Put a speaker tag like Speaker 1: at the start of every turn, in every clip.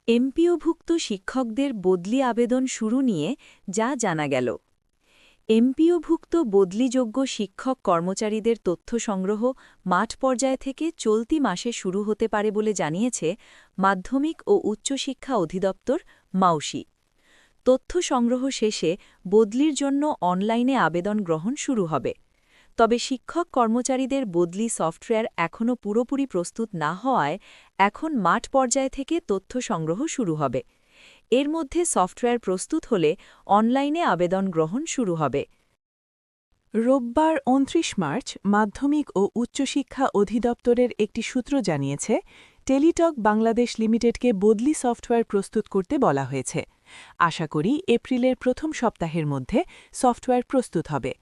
Speaker 1: এমপিওভুক্ত শিক্ষকদের বদলি আবেদন শুরু নিয়ে যা জানা গেল। এমপিওভুক্ত বদলিযোগ্য শিক্ষক কর্মচারীদের তথ্য সংগ্রহ মাঠ পর্যায় থেকে চলতি মাসে শুরু হতে পারে বলে জানিয়েছে মাধ্যমিক ও উচ্চশিক্ষা অধিদপ্তর মাউসি। তথ্য সংগ্রহ শেষে বদলির জন্য অনলাইনে আবেদন গ্রহণ শুরু হবে। তবে শিক্ষক কর্মচারীদের বদলি সফটওয়্যার এখনও পুরোপুরি প্রস্তুত না হওয়ায় এখন মাঠ পর্যায় থেকে তথ্য সংগ্রহ শুরু হবে। এর মধ্যে সফটওয়্যার প্রস্তুত হলে অনলাইনে আবেদন গ্রহণ শুরু হবে।
Speaker 2: রোববার ২৯ মার্চ মাধ্যমিক ও উচ্চশিক্ষা অধিদপ্তরের একটি সূত্র জানিয়েছে, টেলিটক বাংলাদেশ লিমিটেডকে বদলি সফটওয়্যার প্রস্তুত করতে বলা হয়েছে। আশা করি এপ্রিলের প্রথম সপ্তাহের মধ্যে সফটওয়্যার প্রস্তুত হবে।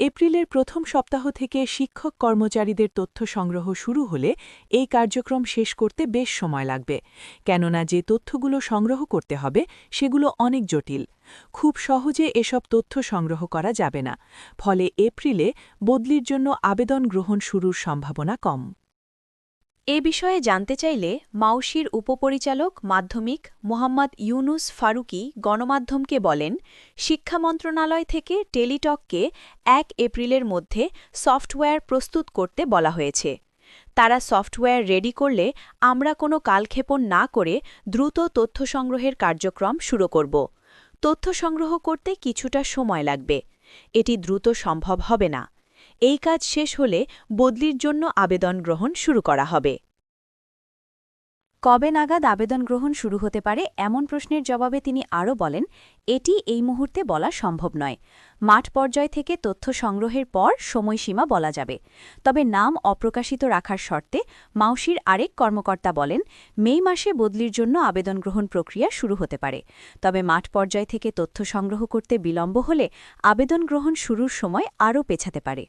Speaker 2: এপ্রিলের প্রথম সপ্তাহ থেকে শিক্ষক কর্মচারীদের তথ্য সংগ্রহ শুরু হলে এই কার্যক্রম শেষ করতে বেশ সময় লাগবে, কেননা যে তথ্যগুলো সংগ্রহ করতে হবে সেগুলো অনেক জটিল। খুব সহজে এসব তথ্য সংগ্রহ করা যাবে না, ফলে এপ্রিলে বদলির জন্য আবেদন গ্রহণ শুরুর সম্ভাবনা কম।
Speaker 1: এ বিষয়ে জানতে চাইলে মাউসির উপপরিচালক মাধ্যমিক মোহাম্মদ ইউনুস ফারুকী গণমাধ্যমকে বলেন, শিক্ষা মন্ত্রণালয় থেকে টেলিটককে ১ এপ্রিলের মধ্যে সফটওয়্যার প্রস্তুত করতে বলা হয়েছে। তারা সফটওয়্যার রেডি করলে আমরা কোনো কালক্ষেপণ না করে দ্রুত তথ্য সংগ্রহের কার্যক্রম শুরু করব। তথ্য সংগ্রহ করতে কিছুটা সময় লাগবে, এটি দ্রুত সম্ভব হবে না। এই কাজ শেষ হলে বদলির জন্য আবেদন গ্রহণ শুরু করা হবে। কবে নাগাদ আবেদন গ্রহণ শুরু হতে পারে এমন প্রশ্নের জবাবে তিনি আরও বলেন, এটি এই মুহূর্তে বলা সম্ভব নয়। মাঠ পর্যায় থেকে তথ্য সংগ্রহের পর সময়সীমা বলা যাবে। তবে নাম অপ্রকাশিত রাখার শর্তে মাউসির আরেক কর্মকর্তা বলেন, মে মাসে বদলির জন্য আবেদন গ্রহণ প্রক্রিয়া শুরু হতে পারে। তবে মাঠ পর্যায় থেকে তথ্য সংগ্রহ করতে বিলম্ব হলে আবেদন গ্রহণ শুরুর সময় আরও পেছাতে পারে।